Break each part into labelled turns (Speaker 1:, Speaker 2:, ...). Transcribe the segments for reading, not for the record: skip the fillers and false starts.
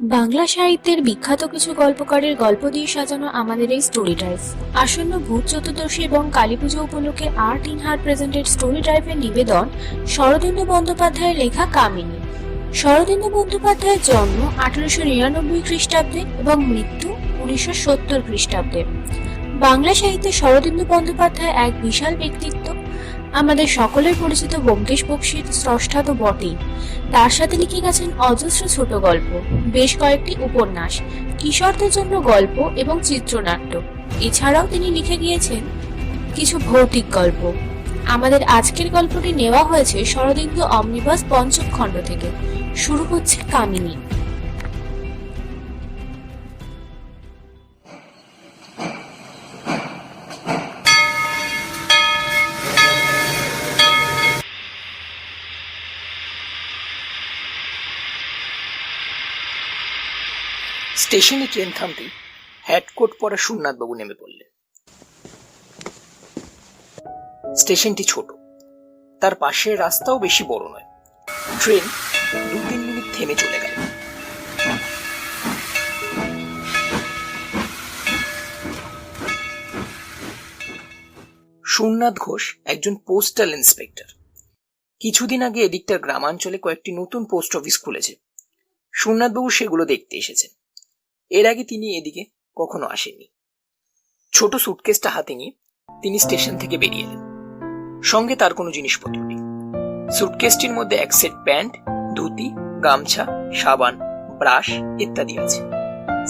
Speaker 1: বাংলা সাহিত্যের বিখ্যাত কিছু গল্পকারের গল্প দিয়ে সাজানো আমাদের এই স্টোরি ড্রাইভ। আসন্ন ভূত চতুর্দশী এবং কালীপুজো উপলক্ষে art in heart presented story ড্রাইভের নিবেদন শরদিন্দু বন্দ্যোপাধ্যায়ের লেখা কামিনী। শরদিন্দু বন্দ্যোপাধ্যায়ের জন্ম 1899 খ্রিস্টাব্দে এবং মৃত্যু 1970 খ্রিস্টাব্দে। বাংলা সাহিত্যে শরদিন্দু বন্দ্যোপাধ্যায় এক বিশাল ব্যক্তিত্ব। আমাদের সকলের পরিচিত ব্যোমকেশ বক্সীর স্রষ্টা তো বটেই, তার সাথে লিখে গেছেন অজস্র ছোট গল্প, বেশ কয়েকটি উপন্যাস, কিশোরদের জন্য গল্প এবং চিত্রনাট্য। এছাড়াও তিনি লিখে গিয়েছেন কিছু ভৌতিক গল্প। আমাদের আজকের গল্পটি নেওয়া হয়েছে শরদিন্দু অমনিবাস পঞ্চম খণ্ড থেকে। শুরু হচ্ছে কামিনী।
Speaker 2: স্টেশনে ট্রেন থামতেই হ্যাটকোট পরা সোমনাথবাবু নেমে পড়লেন। স্টেশনটি ছোট, তার পাশের রাস্তাও বেশি বড় নয়। ট্রেন 2-3 মিনিট থেমে চলে গেল। সোমনাথ ঘোষ একজন পোস্টাল ইন্সপেক্টর। কিছুদিন আগে এদিকটার গ্রামাঞ্চলে কয়েকটি নতুন পোস্ট অফিস খুলেছে। সোমনাথবাবু সেগুলো দেখতে এসেছেন। এর আগে তিনি এদিকে কখনো আসেননি। ছোট সুটকেসটা হাতে নিয়ে তিনি স্টেশন থেকে বেরিয়ে এলেন। সঙ্গে তার কোনো জিনিসপত্র নেই। সুটকেসটির মধ্যে এক সেট প্যান্ট, ধুতি, গামছা, সাবান, ব্রাশ ইত্যাদি আছে।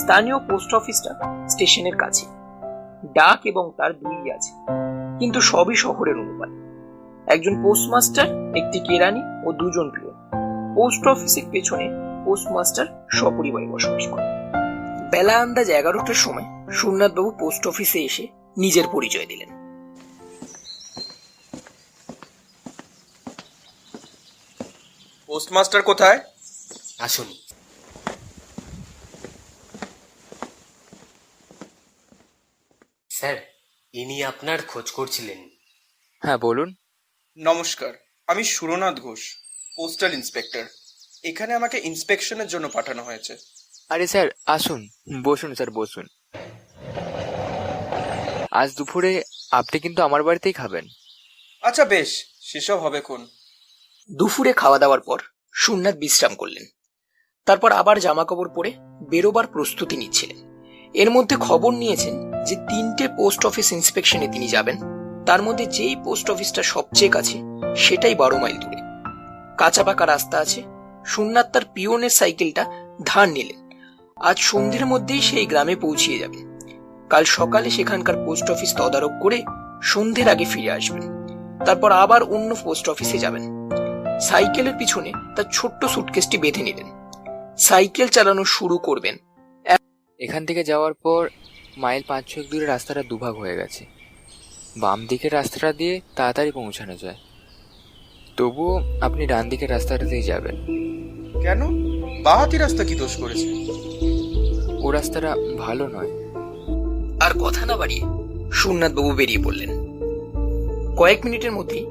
Speaker 2: স্থানীয় পোস্ট অফিসটা স্টেশনের কাছে। ডাক এবং তার দুই আছে, কিন্তু সবই শহরের অনুপাত। একজন পোস্টমাস্টার, একটি কেরানি ও 2 জন পিয়ন। পোস্ট অফিসের পেছনে পোস্টমাস্টার সপরিবারে বসবাস করে। বেলা আন্দাজ 11টার সময় সোমনাথবাবু পোস্ট অফিসে এসে নিজের পরিচয় দিলেন।
Speaker 3: পোস্টমাস্টার কোথায়?
Speaker 4: আসুন। স্যার, ইনি আপনার খোঁজ করছিলেন।
Speaker 5: হ্যাঁ বলুন।
Speaker 3: নমস্কার, আমি সুরনাথ ঘোষ, পোস্টাল ইন্সপেক্টর। এখানে আমাকে ইন্সপেকশনের জন্য পাঠানো হয়েছে।
Speaker 5: আরে স্যার আসুন, বসুন স্যার বসুন। আজ দুপুরে আপনি কিন্তু আমার বাড়িতেই খাবেন।
Speaker 3: আচ্ছা বেশ, সেসব হবে কোন।
Speaker 2: দুপুরে খাওয়া দাওয়ার পর সোমনাথ বিশ্রাম করলেন। তারপর আবার জামা কাপড় পরে বেরোবার প্রস্তুতি নিচ্ছিলেন। এর মধ্যে খবর নিয়েছেন যে 3টে পোস্ট অফিস ইন্সপেকশনে তিনি যাবেন। তার মধ্যে যেই পোস্ট অফিসটা সবচেয়ে কাছে সেটাই 12 মাইল দূরে। কাঁচা পাকা রাস্তা আছে। সোমনাথ তার পিয়নের সাইকেলটা ধার নিলেন। আজ সন্ধ্যের মধ্যেই সেই গ্রামে পৌঁছিয়ে যাবেন। কাল সকালে সেখানকার পোস্ট অফিস তদারক করে সন্ধ্যের আগে ফিরে আসবেন। তারপর আবার অন্য পোস্ট অফিসে যাবেন। সাইকেলের পিছনে তার ছোট্ট সুটকেসটি বেঁধে নিলেন। সাইকেল চালানো শুরু করবেন।
Speaker 5: এখান থেকে যাওয়ার পর মাইল 5-6 দূরে রাস্তাটা দুভাগ হয়ে গেছে। বাম দিকের রাস্তাটা দিয়ে তাড়াতাড়ি পৌঁছানো যায়, তবুও আপনি ডান দিকের রাস্তাটাতেই যাবেন।
Speaker 3: কেন? বাহাতি রাস্তা কি দোষ করেছে?
Speaker 5: ও রাস্তাটা ভালো নয়।
Speaker 2: আর কথা না বাড়িয়ে সোমনাথবাবু বেরিয়ে পড়লেন। কয়েক মিনিটের মধ্যেই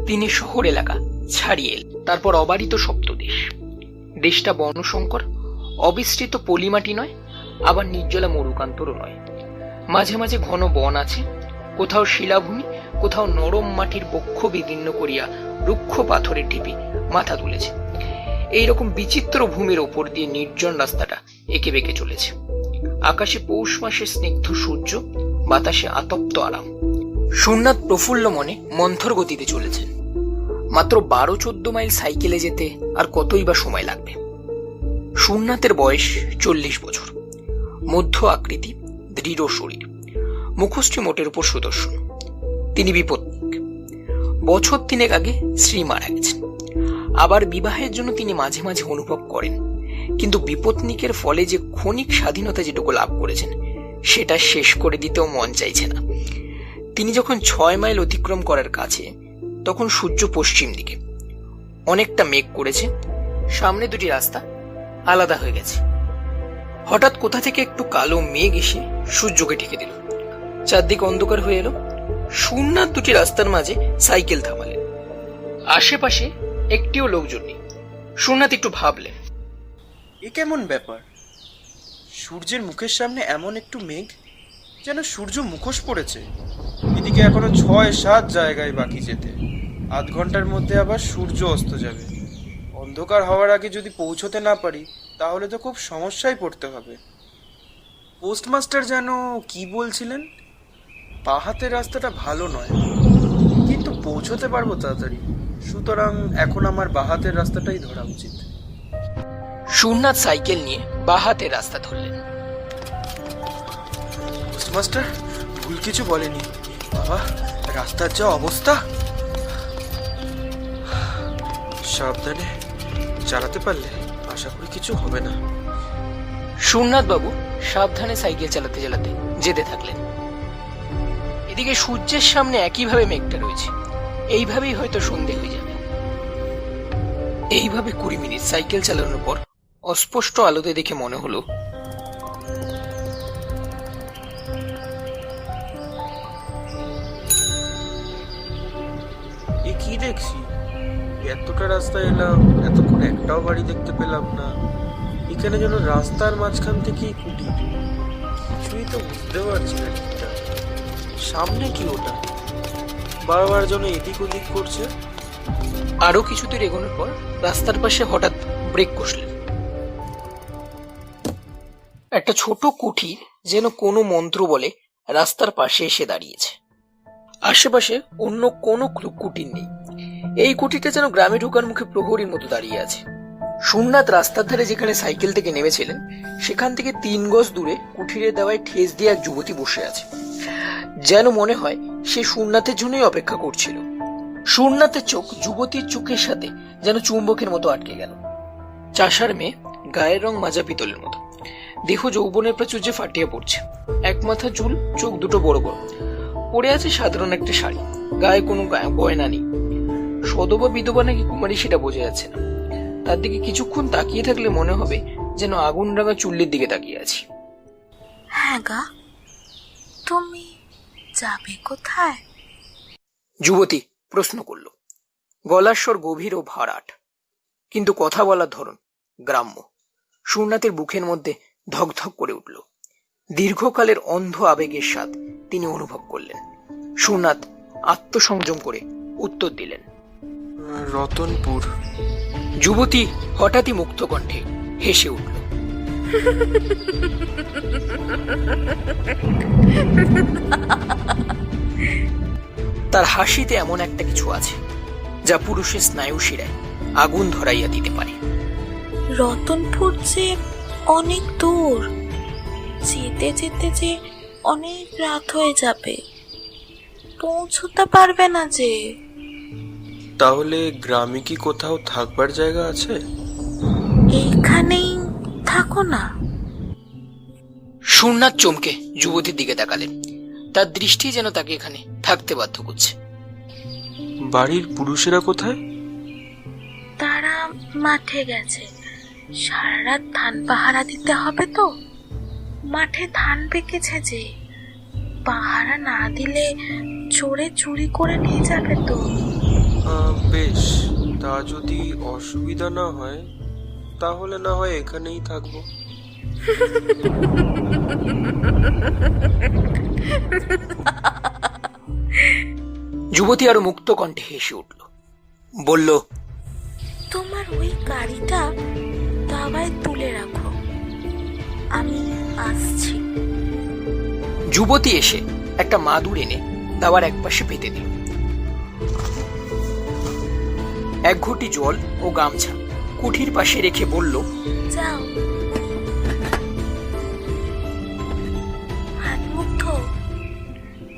Speaker 2: তিনি শহর এলাকা ছাড়িয়ে এলেন। তারপর অবারিত সপ্তদেশ। দেশটা বর্ণসংকর, অবিস্তৃত পলিমাটি নয়, আবার নির্জলা মরুকান্তরও নয়। মাঝে মাঝে ঘন বন আছে। কোথাও শিলাভূমি, কোথাও নরম মাটির বক্ষ বিদীর্ণ করিয়া রুক্ষ পাথরের ঢিপি মাথা তুলেছে। এইরকম বিচিত্র ভূমির ওপর দিয়ে নির্জন রাস্তাটা এঁকে বেঁকে চলেছে। আকাশে পৌষ মাসের স্নিগ্ধ সূর্য, বাতাসে আতপ্ত আরাম। সোমনাথ প্রফুল্ল মনে মন্থর গতিতে চলেছেন। মাত্র 12-14 মাইল সাইকেলে যেতে আর কতই বা সময় লাগবে। সোমনাথের বয়স 40 বছর। মধ্য আকৃতি, দৃঢ় শরীর, মুখশ্রী মোটের উপর সুদর্শন। তিনি বিপত্নিক। বছর 3 আগে স্ত্রী মারা গেছেন। আবার বিবাহের জন্য তিনি মাঝে মাঝে অনুভব করেন, কিন্তু বিপত্নিকের ফলে যে ক্ষণিক স্বাধীনতা যেটুকু লাভ করেছেন সেটা শেষ করে দিতেও মন চাইছে না। তিনি যখন 6 মাইল অতিক্রম করার কাছে, তখন সূর্য পশ্চিম দিকে। অনেকটা মেঘ করেছে। সামনে 2টি রাস্তা আলাদা হয়ে গেছে। হঠাৎ কোথা থেকে একটু কালো মেঘ এসে সূর্যকে ঢেকে দিল। চারদিক অন্ধকার হয়ে এলো। সোমনাথ 2টি রাস্তার মাঝে সাইকেল থামালেন। আশেপাশে একটিও লোকজন নেই। সোমনাথ একটু ভাবলেন,
Speaker 3: এ কেমন ব্যাপার? সূর্যের মুখের সামনে এমন একটু মেঘ যেন সূর্য মুখোশ পড়েছে। এদিকে এখনো 6-7 জায়গায় বাকি যেতে। আধ ঘন্টার মধ্যে আবার সূর্য অস্ত যাবে। অন্ধকার হওয়ার আগে যদি পৌঁছতে না পারি তাহলে তো খুব সমস্যায় পড়তে হবে। পোস্টমাস্টার যেন কি বলছিলেন, বাঁ হাতের রাস্তাটা ভালো নয়, কিন্তু পৌঁছতে পারবো তাড়াতাড়ি। সুতরাং এখন আমার বাঁ হাতের রাস্তাটাই ধরা উচিত।
Speaker 2: সুরনাথ সাইকেল নিয়ে বাঁ হাতের রাস্তা ধরলেন।
Speaker 3: পোস্টমাস্টার ভুল কিছু বলেনি বাবা, রাস্তার যা অবস্থা। সাবধানে চালাতে পারলে আশা করি কিছু হবে না।
Speaker 2: সুরনাথ বাবু সাবধানে সাইকেল চালাতে চালাতে যেতে থাকলেন। এদিকে সূর্যের সামনে একইভাবে মেঘটা রয়েছে। এইভাবেই হয়তো সন্ধে হয়ে যাবে। এইভাবে 20 মিনিট সাইকেল চালানোর পর অস্পষ্ট আলোতে দেখে মনে হলো
Speaker 3: এ কি দেখছি, এতটা রাস্তা এলাম, এতক্ষণ একটাও বাড়ি দেখতে পেলাম না। এখানে যেন রাস্তার মাঝখান থেকেই কুটির। কিছুই তো বুঝতে পারছি না ঠিকঠাক। সামনে কি ওটা? বারবার যেন এদিক ওদিক করছে।
Speaker 2: আরো কিছু দূর এগোনোর পর রাস্তার পাশে হঠাৎ ব্রেক কষলেন। একটা ছোট কুঠির যেন কোনো মন্ত্র বলে রাস্তার পাশে এসে দাঁড়িয়েছে। আশেপাশে অন্য কোনো কুটির নেই। এই কুটিরটা যেন গ্রামে ঢোকার মুখে প্রহরীর মতো দাঁড়িয়ে আছে। সুরনাথ রাস্তার ধারে যেখানে সাইকেল থেকে নেমেছিলেন সেখান থেকে 3 গজ দূরে কুঠিরের দেওয়ায় ঠেস দিয়ে এক যুবতী বসে আছে। যেন মনে হয় সে সুরনাথের জন্যই অপেক্ষা করছিল। সুরনাথের চোখ যুবতীর চোখের সাথে যেন চুম্বকের মতো আটকে গেল। চাষার মেয়ে, গায়ের রং মাজা পিতলের মতো, দেহ যৌবনের প্রাচুর্যে ফাটিয়ে পড়ছে। এক মাথা চুল, চোখ দুটো বড় বড়, পরে আছে সাধারণ একটা শাড়ি, গায়ে কোনো গয়না নেই। সদবা বিধবা নাকি কুমারী সেটা বোঝা যাচ্ছে না। তার দিকে কিছুক্ষণ তাকিয়ে থাকলে মনে হবে যেন আগুন রাঙা চুল্লির দিকে তাকিয়ে আছি।
Speaker 6: হ্যাঁ গা, তুমি যাবে কোথায়?
Speaker 2: যুবতী প্রশ্ন করল। গলার স্বর গভীর ও ভারাট, কিন্তু কথা বলার ধরন গ্রাম্য। সুরনাথের বুকের মধ্যে ধকধক করে উঠল। দীর্ঘকালের অন্ধ আবেগের স্বাদ তিনি অনুভব করলেন। সুরনাথ আত্মসংযম করে উত্তর দিলেন,
Speaker 3: রতনপুর।
Speaker 2: যুবতী হঠাৎই মুক্ত কণ্ঠে হেসে উঠল। তার হাসিতে এমন একটা কিছু আছে যা পুরুষের স্নায়ু শিরায় আগুন ধরাইয়া দিতে পারে।
Speaker 6: রতনপুর যে অনেক দূর, যেতে যেতে যে অনেক রাত হয়ে যাবে, পৌঁছতে পারবে না যে।
Speaker 3: তাহলে গ্রামে কি কোথাও থাকবার জায়গা আছে?
Speaker 6: এইখানেই থাকো না।
Speaker 2: সুরনাথ চমকে যুবতীর দিকে তাকালেন। তার দৃষ্টি যেন তাকে এখানে থাকতে বাধ্য করছে।
Speaker 3: বাড়ির পুরুষেরা কোথায়?
Speaker 6: তারা মাঠে গেছে, সারা রাত ধান পাহারা দিতে হবে তো। মাঠে ধান পেকেছে যে, পাহারা না দিলে চোরে চুরি করে নিয়ে যাবে তো।
Speaker 3: বেশ, তা যদি অসুবিধা না হয় তাহলে না হয় এখানেই থাকবো।
Speaker 2: যুবতী আরো মুক্ত কণ্ঠে হেসে উঠল, বলল,
Speaker 6: তোমার ওই গাড়িটা দাওয়ায় তুলে রাখো, আমি আসছি।
Speaker 2: যুবতী এসে একটা মাদুর এনে দাওয়ার একপাশে পেতে দিল। এক ঘটি জল ও গামছা কুঠির পাশে রেখে বলল,
Speaker 6: যাও, হাত মুখ ধো।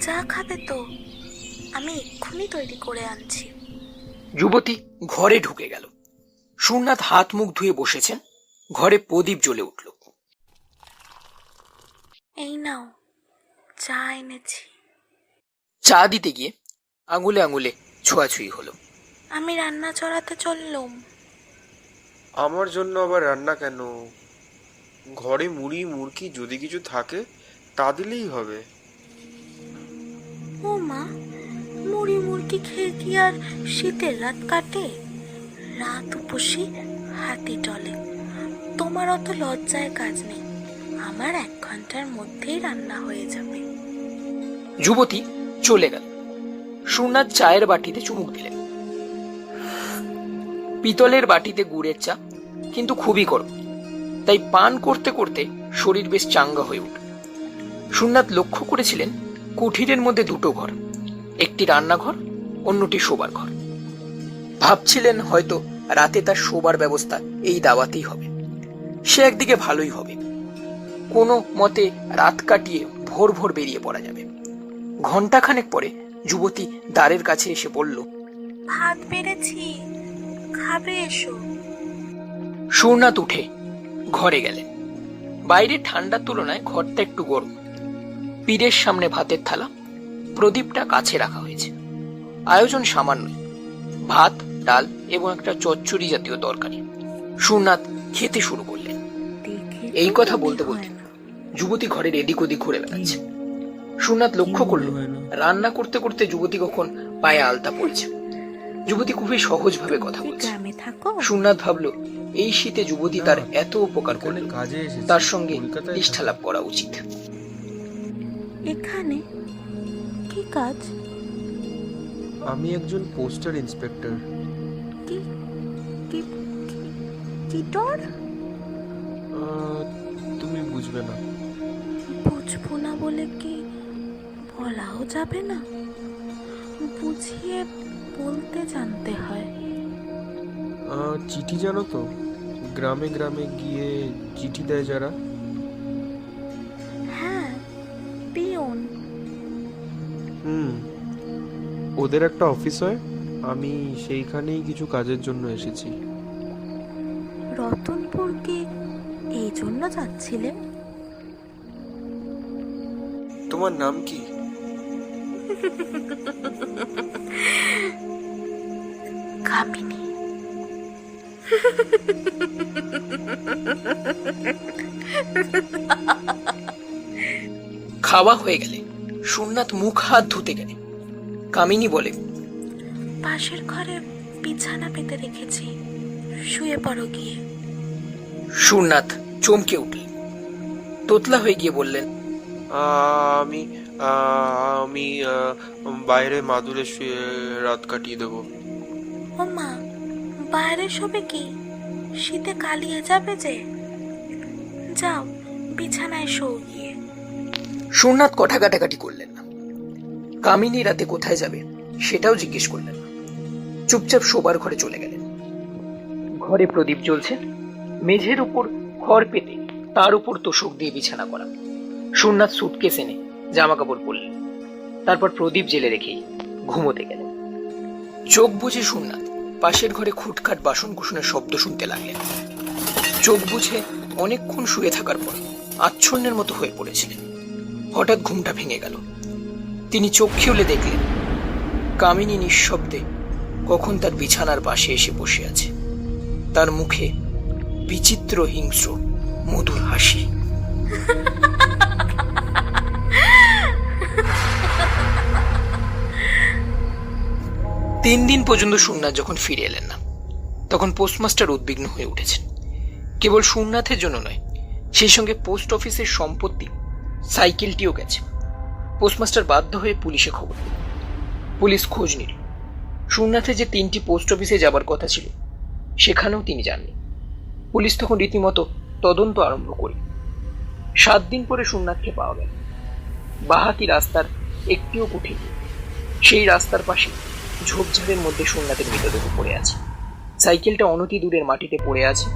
Speaker 6: চা খাবে তো? আমি এক্ষুনি তৈরি করে আনছি।
Speaker 2: যুবতী ঘরে ঢুকে গেল। সুরনাথ হাত মুখ ধুয়ে বসেছেন। ঘরে প্রদীপ জ্বলে উঠল।
Speaker 6: এই নাও, চা এনেছি।
Speaker 2: চা দিতে গিয়ে আঙুলে আঙুলে ছোঁয়াছুঁই হলো।
Speaker 6: আমি রান্না চড়াতে চললুম।
Speaker 3: আমার জন্য আবার রান্না কেন? ঘরে মুড়ি মুরকি যদি কিছু থাকে তা দিলেই হবে।
Speaker 6: ও মা, মুড়ি মুরকি খেয়ে কি আর শীতের রাত কাটে? রাত উপসী হাতি টলে। তোমার অত লজ্জায় কাজ নেই, আমার 1 ঘন্টার মধ্যেই রান্না হয়ে যাবে।
Speaker 2: যুবতী চলে গেল। সুরনাথ চায়ের বাটিতে চুমুক দিলেন। পিতলের বাটিতে গুড়ের চা, কিন্তু খুবই গরম, তাই পান করতে করতে শরীর বেশ চাঙ্গা হয়ে উঠল। সুরনাথ লক্ষ্য করেছিলেন কুঠিরের মধ্যে 2টো ঘর, একটি রান্নাঘর, অন্যটি শোবার ঘর। ভাবছিলেন হয়তো রাতে তার শোবার ব্যবস্থা এই দাওয়াতেই হবে। সে একদিকে ভালোই হবে, কোনো মতে রাত কাটিয়ে ভোর ভোর বেরিয়ে পড়া যাবে। ঘন্টাখানেক পরে যুবতী দ্বারের কাছে এসে বলল,
Speaker 6: ভাত বেড়েছি, খাবে এসো।
Speaker 2: সুরনাথ উঠে ঘরে গেলেন। বাইরে ঠান্ডার তুলনায় ঘরটা একটু গরম। পীরের সামনে ভাতের থালা, প্রদীপটা কাছে রাখা হয়েছে। আয়োজন সামান্য, ভাত, ডাল এবং একটা চচ্চড়ি জাতীয় তরকারি। সুরনাথ খেতে শুরু করলেন। এই কথা বলতে বলতে যুবতী ঘরের এদিক ওদিক ঘুরে বেড়াচ্ছে। সুরনাথ লক্ষ্য করল রান্না করতে করতে যুবতী কখন পায়ে আলতা পড়েছে। যুবতী খুবই সহজভাবে কথা বলছে।
Speaker 6: গ্রামে থাকো?
Speaker 2: সুরনাথ ভাবল এই শীতে যুবতী তার এত উপকার করল,
Speaker 3: কাজে এসেছি,
Speaker 2: তার সঙ্গে
Speaker 3: কলকাতায়
Speaker 2: নিষ্ঠা লাভ করা উচিত।
Speaker 6: এখানে কি কাজ?
Speaker 3: আমি একজন পোস্টার ইন্সপেক্টর।
Speaker 6: কি কি চিটর?
Speaker 3: তুমি বুঝবে না।
Speaker 6: বুঝবো না বলে কি বলাও যাবে না? বুঝিয়ে বলতে জানতে হয়।
Speaker 3: চিঠি জানো তো, গ্রামে গ্রামে গিয়ে চিঠি দেয় যারা।
Speaker 6: হ্যাঁ, পিয়ন।
Speaker 3: ওদের একটা অফিস হয়, আমি সেইখানেই কিছু কাজের জন্য এসেছি।
Speaker 6: রতনপুর কি এই জন্য যাচ্ছিলে?
Speaker 3: তোমার নাম কি?
Speaker 6: কামিনী।
Speaker 2: খাওয়া হয়ে গেলে সুরনাথ মুখ হাত ধুতে গেলে কামিনী বলে,
Speaker 6: পাশের ঘরে বিছানা পেতে রেখেছি, শুয়ে পড়ো গিয়ে।
Speaker 2: সুরনাথ চমকে উঠলেন, তোতলা হয়ে গিয়ে বললেন,
Speaker 3: আমি আমি বাইরে মাদুরে শুয়ে রাত কাটিয়ে দেবো।
Speaker 6: ও মা, বাইরে শোবে কি? শীতে কালিয়ে যাবে যে। যাও, বিছানায় শো গিয়ে।
Speaker 2: সুরনাথ কথা কাটাকাটি করলেন না। কামিনী রাতে কোথায় যাবে সেটাও জিজ্ঞেস করলেন না। চুপচাপ শোবার ঘরে চলে গেলেন। ঘরে প্রদীপ জ্বলছে, মেঝের উপর খড় পেতে তার উপর তোষক দিয়ে বিছানা করা। সুরনাথ সুটকেস এনে জামা কাপড় পরলেন, তারপর প্রদীপ জেলে রেখেই ঘুমোতে গেলেন। চোখ বুঝে সুরনাথ পাশের ঘরে খুটখাট বাসন কুসনের শব্দ শুনতে লাগলেন। চোখ বুঝে অনেকক্ষণ শুয়ে থাকার পর আচ্ছন্নের মতো হয়ে পড়েছিলেন। হঠাৎ ঘুমটা ভেঙে গেল। তিনি চোখ খুলে দেখলেন কামিনী নিঃশব্দে কখন তার বিছানার পাশে এসে বসে আছে। তার মুখে বিচিত্র হিংস্র মধুর হাসি। তিন দিন পর্যন্ত সুরনাথ যখন ফিরে এলেন না, তখন পোস্টমাস্টার উদ্বিগ্ন হয়ে উঠেছেন। কেবল সুরনাথের জন্য নয়, সেই সঙ্গে পোস্ট অফিসের সম্পত্তি সাইকেলটিও গেছে। পোস্টমাস্টার বাধ্য হয়ে পুলিশে খবর দিল। পুলিশ খোঁজ নিল। সুরনাথের যে 3টি পোস্ট অফিসে যাবার কথা ছিল সেখানেও তিনি যাননি। পুলিশ তখন রীতিমতো তদন্ত আরম্ভ করে 7 দিন পরে সুরনাথকে পাওয়া গেল। বাহাতি রাস্তার একটিও কুঠির নেই। সেই রাস্তার পাশে ঝোপঝাড়ের মধ্যে সুরনাথের মৃতদেহ পড়ে আছে। সাইকেলটা অনতি দূরের মাটিতে পড়ে আছে।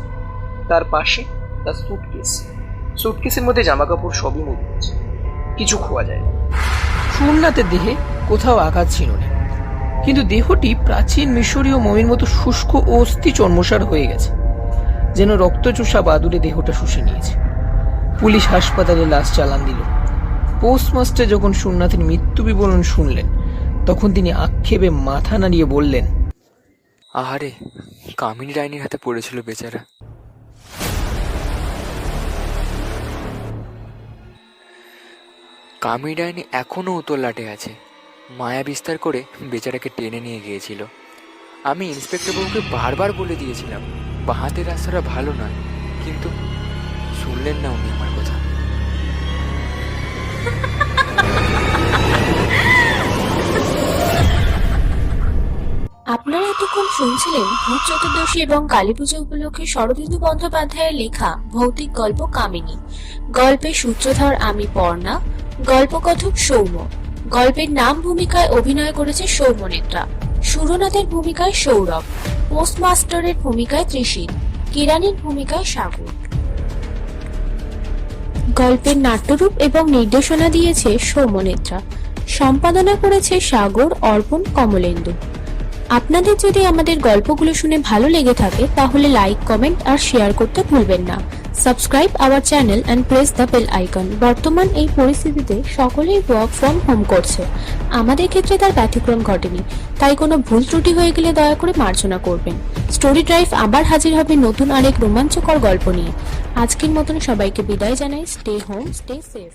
Speaker 2: তার পাশে তার সুটকেস। সুটকেসের মধ্যে জামাকাপড় সবই মজুদ আছে, কিছু খোয়া যায় না। সুরনাথের দেহে কোথাও আঘাত ছিল না, কিন্তু দেহটি প্রাচীন মিশরীয় মমির মতো শুষ্ক ও অস্থি চর্মসার হয়ে গেছে, যেন রক্তচোষা বাদুড়ে দেহটা শুষে নিয়েছে। পুলিশ হাসপাতালে লাশ চালান দিল। পোস্টমাস্টার যখন সুরনাথের মৃত্যু বিবরণ শুনলেন, তখন তিনি আক্ষেপে মাথা নাড়িয়ে বললেন,
Speaker 5: আহারে, কামিনী ডাইনির হাতে পড়েছিল বেচারা। কামিনী ডাইনি এখনো উতলাটে আছে। মায়া বিস্তার করে বেচারাকে টেনে নিয়ে গিয়েছিল। আমি ইন্সপেক্টর বাবুকে বারবার বলে দিয়েছিলাম বাঁ হাতের রাস্তাটা ভালো নয়, কিন্তু শুনলেন না উনি আমার কথা।
Speaker 1: এতক্ষণ শুনছিলেন ভূত চতুর্দশী এবং কালী পুজো উপলক্ষে শরদিন্দু বন্দ্যোপাধ্যায়ের লেখা ভৌতিক গল্প কামিনী। গল্পের সূত্রধর আমি পর্ণা, গল্পকথক সৌম্য। গল্পের নাম ভূমিকায় অভিনয় করেছে সৌম্যনেত্রা, সুরনাথের ভূমিকায় সৌরভ, পোস্টমাস্টারের ভূমিকায় ত্রিশীল, কিরানির ভূমিকায় সাগর। গল্পের নাট্যরূপ এবং নির্দেশনা দিয়েছে সৌম্যনেত্রা, সম্পাদনা করেছে সাগর, অর্পণ, কমলেন্দু। আপনাদের যদি আমাদের গল্পগুলো শুনে ভালো লেগে থাকে তাহলে লাইক, কমেন্ট আর শেয়ার করতে ভুলবেন না। Subscribe our channel and press the bell icon. বর্তমান এই পরিস্থিতিতে সকলেই ওয়ার্ক ফ্রম হোম করছে, আমাদের ক্ষেত্রে তার ব্যতিক্রম ঘটেনি, তাই কোনো ভুল ত্রুটি হয়ে গেলে দয়া করে মার্জনা করবেন। স্টোরি ড্রাইভ আবার হাজির হবে নতুন আরেক রোমাঞ্চকর গল্প নিয়ে। আজকের মতন সবাইকে বিদায় জানাই। Stay home, stay safe.